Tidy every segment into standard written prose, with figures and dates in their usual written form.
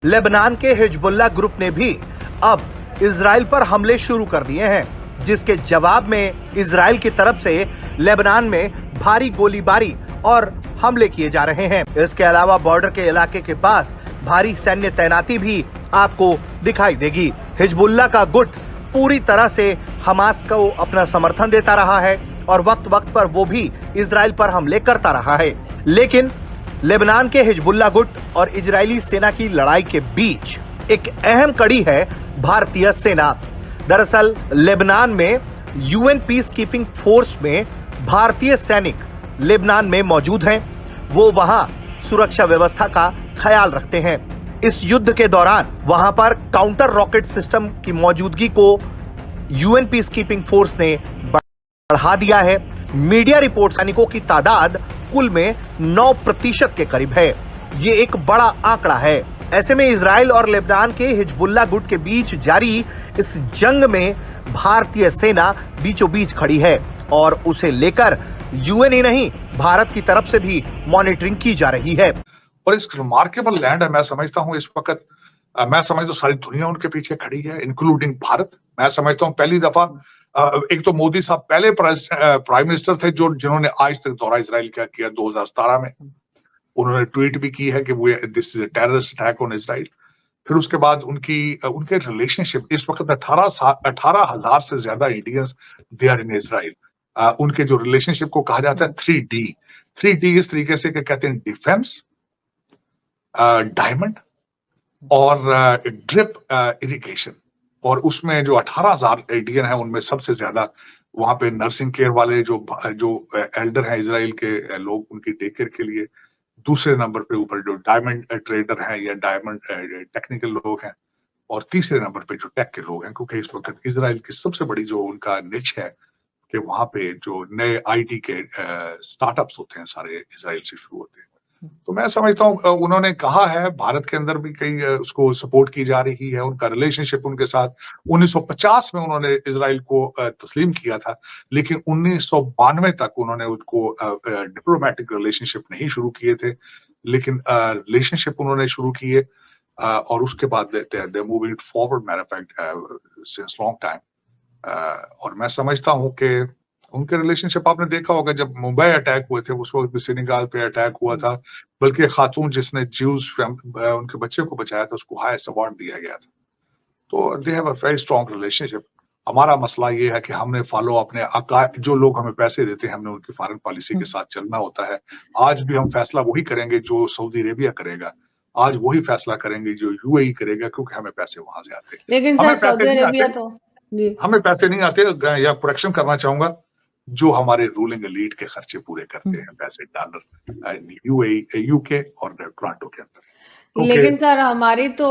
Lebanon के Hezbollah group ने भी अब इजराइल पर हमले शुरू कर दिए हैं, जिसके जवाब में इजराइल की तरफ से लेबनान में भारी गोलीबारी और हमले किए जा रहे हैं। इसके अलावा बॉर्डर के इलाके के पास भारी सैन्य तैनाती भी आपको दिखाई देगी। हिजबुल्लाह का गुट पूरी तरह से हमास को अपना समर्थन देता रहा है और वक्त वक्त पर वो भी इजराइल पर हमले करता रहा है। लेकिन लेबनान के हिजबुल्लाह गुट और इजरायली सेना की लड़ाई के बीच एक अहम कड़ी है भारतीय सेना। दरअसल लेबनान में यूएन पीस कीपिंग फोर्स में भारतीय सैनिक लेबनान में मौजूद हैं। वो वहां सुरक्षा व्यवस्था का ख्याल रखते हैं। इस युद्ध के दौरान वहां पर काउंटर रॉकेट सिस्टम की मौजूदगी को यूएन पीस कीपिंग फोर्स ने बढ़ा दिया है। मीडिया रिपोर्ट सैनिकों की तादाद कुल में 9% के करीब है। ये एक बड़ा आंकड़ा है। ऐसे में इजराइल और लेबनान के हिजबुल्लाह गुट के बीच जारी इस जंग में भारतीय सेना बीचों बीच खड़ी है और उसे लेकर यूएन ही नहीं भारत की तरफ से भी मॉनिटरिंग की जा रही है। और इस रिमार्केबल लैंड है, मैं समझता हूं इस वक्त मैं समझता हूं सारी दुनिया उनके पीछे खड़ी है, इंक्लूडिंग भारत। मैं समझता हूं पहली दफा एक तो मोदी साहब पहले प्राइम मिनिस्टर थे जिन्होंने आज तक दौरा इजराइल किया 2017 में। उन्होंने ट्वीट भी की है कि वो this is a terrorist attack on Israel. फिर उसके बाद उनके रिलेशनशिप इस वक्त 18,000 से ज्यादा Indians they are in Israel. उनके जो रिलेशनशिप को कहा जाता है 3D इस तरीके से कि कहते हैं डिफेंस, डायमंड और ड्रिप इरिगेशन। और उसमें जो 18,000 इंडियन है उनमें सबसे ज्यादा वहां पे नर्सिंग केयर वाले जो एल्डर हैं इजराइल के लोग, उनकी टेक केयर के लिए। दूसरे नंबर पे ऊपर जो डायमंड ट्रेडर हैं या डायमंड टेक्निकल लोग हैं। और तीसरे नंबर पे जो टेक के लोग हैं, क्योंकि इस वक्त इजराइल की सबसे बड़ी जो उनका निच है कि वहां पे जो नए आईटी के स्टार्टअप्स होते हैं सारे इजराइल से शुरू होते हैं। तो मैं समझता हूँ उन्होंने कहा है भारत के अंदर भी कई उसको सपोर्ट की जा रही है। उनका रिलेशनशिप उनके साथ 1950 में उन्होंने इजराइल को तस्लीम किया था, लेकिन 1992 तक उन्होंने उसको डिप्लोमेटिक रिलेशनशिप नहीं शुरू किए थे, लेकिन रिलेशनशिप उन्होंने शुरू किए और उसके बाद दे moving forward matter of fact since long time. और मैं समझता हूँ कि उनके रिलेशनशिप आपने देखा होगा, जब मुंबई अटैक हुए थे उस वक्त भी सेनेगाल पे अटैक हुआ था, बल्कि खातून जिसने ज्यूज उनके बच्चे को बचाया था उसको हाईएस्ट अवार्ड दिया गया था। तो they have a very strong relationship. हमारा मसला ये है कि हमने फॉलो अपने जो लोग हमें पैसे देते हैं, हमने उनकी फॉरेन पॉलिसी के साथ चलना होता है। आज भी हम फैसला वही करेंगे जो सऊदी अरेबिया करेगा, आज वही फैसला करेंगे जो यूएई करेगा, क्योंकि हमें पैसे वहां से आते हैं। लेकिन सर सऊदी अरेबिया तो हमें पैसे नहीं आते। या करेक्शन करना चाहूंगा, जो हमारे रूलिंग एलीट के खर्चे पूरे करते हैं पैसे डॉलर यूएई, यूके और टोरंटो के अंदर। लेकिन सर हमारी तो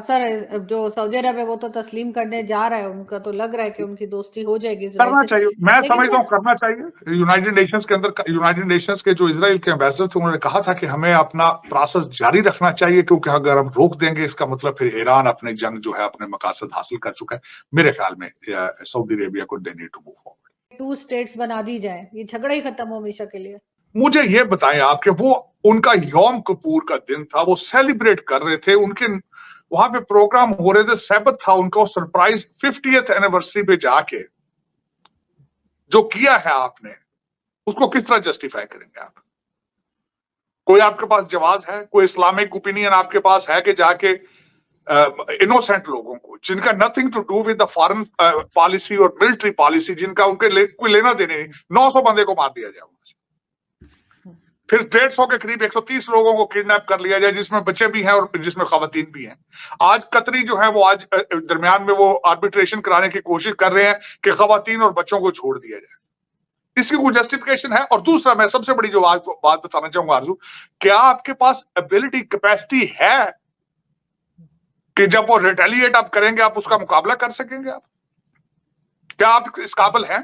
सर जो सऊदी अरब है वो तो तस्लीम करने जा रहा है, उनका तो लग रहा है कि उनकी दोस्ती हो जाएगी करना चाहिए। मैं समझता हूँ करना चाहिए। यूनाइटेड नेशंस के अंदर यूनाइटेड नेशंस के जो इजराइल के एम्बेसडर थे उन्होंने कहा था कि हमें अपना प्रोसेस जारी रखना चाहिए, क्योंकि अगर हम रोक देंगे इसका मतलब फिर ईरान अपने जंग जो है अपने मकासद हासिल कर चुका है। मेरे ख्याल में सऊदी अरेबिया को they need to move forward. 2 states बना दी जाए, ये झगड़ा ही खत्म हो हमेशा के लिए। मुझे ये बताएं आपके, वो उनका यौम कपूर का दिन था, वो सेलिब्रेट कर रहे थे, उनके वहां पे प्रोग्राम हो रहे थे, सबत था उनका सरप्राइज 50th एनिवर्सरी पे जाके जो किया है आपने, उसको किस तरह जस्टिफाई करेंगे आप? कोई आपके पास जवाब है? कोई इस्लामिक ओपिनियन आपके पास है कि जाके इनोसेंट लोगों को, जिनका nothing to do with the foreign policy और मिलिट्री पॉलिसी, जिनका उनके कोई लेना देने नहीं, 900 बंदे को मार दिया जाए वहां से, फिर 150 के करीब 130 लोगों को किडनैप कर लिया जाए, जिसमें बच्चे भी हैं और जिसमें खवातीन भी हैं। आज कतरी जो है वो आज दरमियान में वो आर्बिट्रेशन कराने की कोशिश कर रहे हैं कि खवातीन और बच्चों को छोड़ दिया जाए। इसकी कोई जस्टिफिकेशन है? और दूसरा, मैं सबसे बड़ी जो बात बताना चाहूंगा आरजू, क्या आपके पास एबिलिटी, कैपेसिटी है कि जब वो रिटेलिएट आप करेंगे आप उसका मुकाबला कर सकेंगे? आप क्या आप इस काबिल हैं?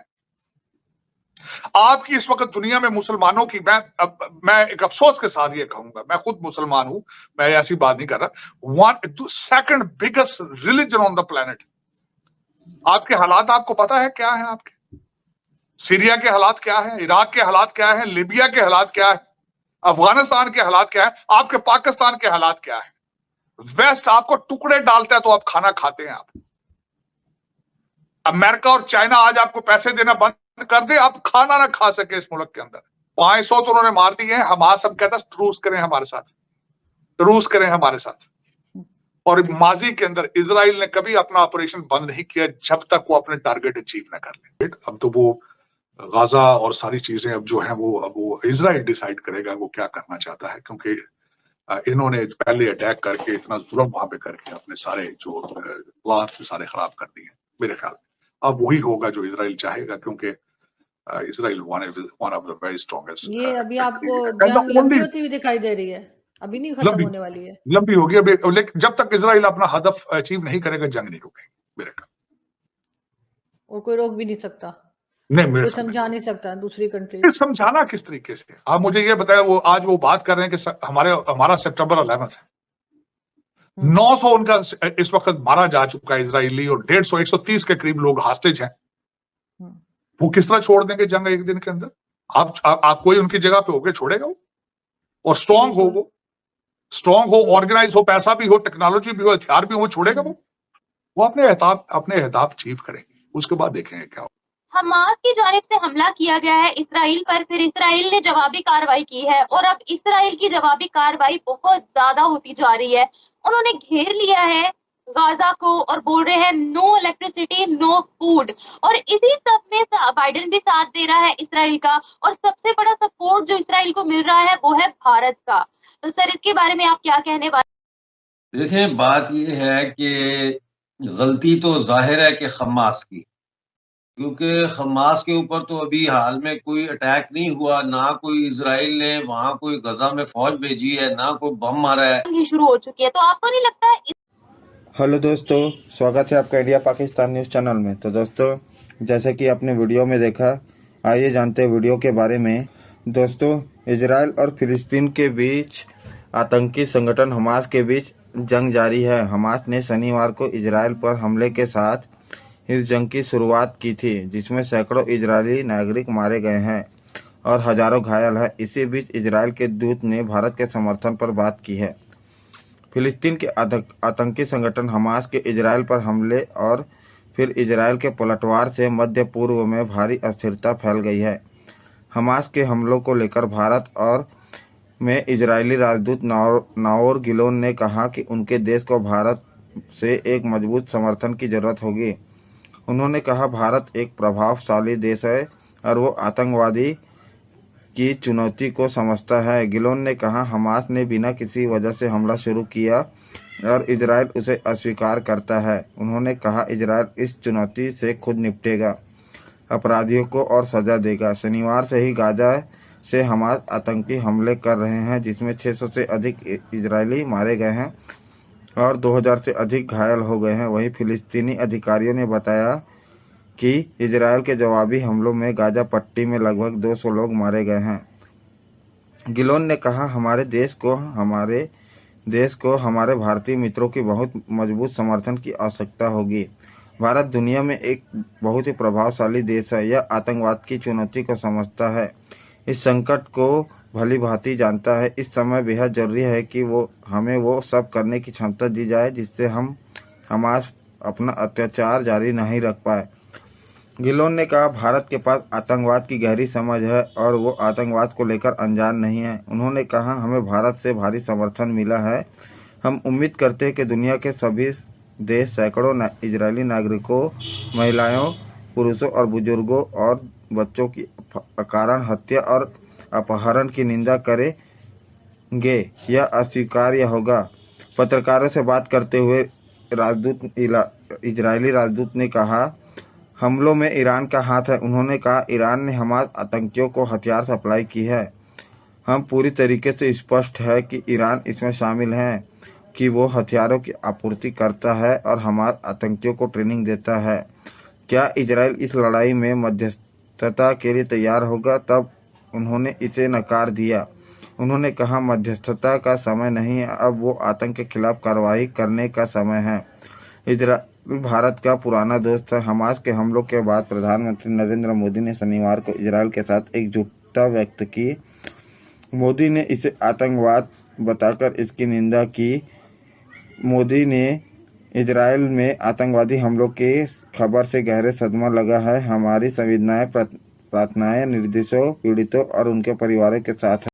आपकी इस वक्त दुनिया में मुसलमानों की, मैं एक अफसोस के साथ ये कहूंगा, मैं खुद मुसलमान हूं, मैं ऐसी बात नहीं कर रहा, second biggest religion on the planet. आपके हालात आपको पता है क्या है? आपके सीरिया के हालात क्या है, इराक के हालात क्या है, लीबिया के हालात क्या है, अफगानिस्तान के हालात क्या है, आपके पाकिस्तान के हालात क्या है? वेस्ट आपको टुकड़े डालता है तो आप खाना खाते हैं। आप अमेरिका और चाइना आज आपको पैसे देना बंद कर दे, आप खाना ना खा सके इस मुल्क के अंदर। 500 तो उन्होंने मार दिए हैं। हमास सब कहता है ट्रूस करें हमारे साथ, रूस करें हमारे साथ। और माजी के अंदर इजराइल ने कभी अपना ऑपरेशन बंद नहीं किया जब तक वो अपने टारगेट अचीव ना कर ले। अब तो वो गाजा और सारी चीजें अब जो है वो इजराइल डिसाइड करेगा वो क्या करना चाहता है, क्योंकि इन्होंने पहले अटैक करके इतना जुल्म वहां पे करके अपने सारे जो प्लान थे सारे खराब कर दिए मेरे ख्याल में। अब वही होगा जो इजराइल चाहेगा, क्योंकि Israel one of the very strongest. ये अभी आपको जंग लंबी होती हुई दिखाई दे रही है, अभी नहीं खत्म होने वाली है। लंबी होगी अभी, लेकिन जब तक इजराइल अपना हदफ अचीव नहीं करेगा जंग नहीं रुकेगी मेरे ख्याल। और कोई रोक भी नहीं सकता, नहीं, कोई समझा नहीं सकता दूसरी कंट्री। समझाना किस तरीके से? आप मुझे ये बताया, वो आज वो बात कर रहे हैं कि हमारा सितंबर 11 है, 900 उनका इस वक्त मारा जा चुका है इजरायली, और 150 130 के करीब लोग हास्टेज हैं। वो किस तरह छोड़ देंगे जंग एक दिन के अंदर? आप कोई उनकी जगह पे होके छोड़ेगा वो? और स्ट्रांग हो, वो स्ट्रांग हो, ऑर्गेनाइज हो, पैसा भी हो, टेक्नोलॉजी भी हो, हथियार भी हो, छोड़ेगा वो अपने अहदाफ अचीव करेंगे, उसके बाद देखेंगे क्या हो। हमास की जानिब से हमला किया गया है इसराइल पर, फिर इसराइल ने जवाबी कार्रवाई की है और अब इसराइल की जवाबी कार्रवाई बहुत ज्यादा होती जा रही है। उन्होंने घेर लिया है गाजा को और बोल रहे हैं नो इलेक्ट्रिसिटी नो फूड, और इसी सब में बाइडेन भी साथ दे रहा है इसराइल का, और सबसे बड़ा सपोर्ट जो इसराइल को मिल रहा है वो है भारत का। तो सर इसके बारे में आप क्या कहने वाले? देखें, बात ये है कि गलती तो जाहिर है कि हमास की, क्योंकि हमास के ऊपर तो अभी हाल में कोई अटैक नहीं हुआ, ना कोई इजराइल ने वहां कोई गजा में फौज भेजी है, ना कोई बम मारा है, शुरू हो चुकी है। तो आपको नहीं लगता है? हेलो दोस्तों, स्वागत है आपका इंडिया पाकिस्तान न्यूज़ चैनल में। तो दोस्तों, जैसे कि आपने वीडियो में देखा, आइए जानते हैं वीडियो के बारे में। दोस्तों, इजराइल और फिलिस्तीन के बीच आतंकी संगठन हमास के बीच जंग जारी है। हमास ने शनिवार को इजराइल पर हमले के साथ इस जंग की शुरुआत की थी, जिसमें सैकड़ों इजरायली नागरिक मारे गए हैं और हजारों घायल हैं। इसी बीच इजराइल के दूत ने भारत के समर्थन पर बात की है। फिलिस्तीन के आतंकी संगठन हमास के इजराइल पर हमले और फिर इजराइल के पलटवार से मध्य पूर्व में भारी अस्थिरता फैल गई है। हमास के हमलों को लेकर भारत और में इजरायली राजदूत नाओर गिलोन ने कहा कि उनके देश को भारत से एक मजबूत समर्थन की जरूरत होगी। उन्होंने कहा, भारत एक प्रभावशाली देश है और वो आतंकवादी की चुनौती को समझता है। गिलोन ने कहा, हमास ने बिना किसी वजह से हमला शुरू किया और इजराइल उसे अस्वीकार करता है। उन्होंने कहा, इजराइल इस चुनौती से खुद निपटेगा, अपराधियों को और सजा देगा। शनिवार से ही गाजा से हमास आतंकी हमले कर रहे हैं, जिसमें 600 से अधिक इजरायली मारे गए हैं और 2000 से अधिक घायल हो गए हैं। वहीं फिलिस्तीनी अधिकारियों ने बताया कि इजराइल के जवाबी हमलों में गाजा पट्टी में लगभग 200 लोग मारे गए हैं। गिलोन ने कहा, हमारे देश को हमारे भारतीय मित्रों की बहुत मजबूत समर्थन की आवश्यकता होगी। भारत दुनिया में एक बहुत ही प्रभावशाली देश है। यह आतंकवाद की चुनौती को समझता है, इस संकट को भली भांति जानता है। इस समय बेहद जरूरी है कि हमें वो सब करने की क्षमता दी जाए जिससे हमास अपना अत्याचार जारी नहीं रख पाए। गिलोन ने कहा, भारत के पास आतंकवाद की गहरी समझ है और वो आतंकवाद को लेकर अनजान नहीं है। उन्होंने कहा, हमें भारत से भारी समर्थन मिला है। हम उम्मीद करते हैं कि दुनिया के सभी देश सैकड़ों इजरायली नागरिकों, महिलाओं, पुरुषों और बुजुर्गों और बच्चों की अकारण हत्या और अपहरण की निंदा करेंगे। यह अस्वीकार्य होगा। पत्रकारों से बात करते हुए इजरायली राजदूत ने कहा, हमलों में ईरान का हाथ है। उन्होंने कहा, ईरान ने हमास आतंकियों को हथियार सप्लाई की है। हम पूरी तरीके से स्पष्ट है कि ईरान इसमें शामिल है कि वो हथियारों की आपूर्ति करता है और हमास आतंकियों को ट्रेनिंग देता है। क्या इजराइल इस लड़ाई में मध्यस्थता के लिए तैयार होगा? तब उन्होंने इसे नकार दिया। उन्होंने कहा, मध्यस्थता का समय नहीं है, अब वो आतंक के खिलाफ कार्रवाई करने का समय है। इजराइल भारत का पुराना दोस्त है। हमास के हमलों के बाद प्रधानमंत्री नरेंद्र मोदी ने शनिवार को इजराइल के साथ एकजुटता व्यक्त की। मोदी ने इसे आतंकवाद बताकर इसकी निंदा की। मोदी ने इजराइल में आतंकवादी हमलों की खबर से गहरे सदमा लगा है। हमारी संवेदनाएं, प्रार्थनाएं निर्दोषों, पीड़ितों और उनके परिवारों के साथ है।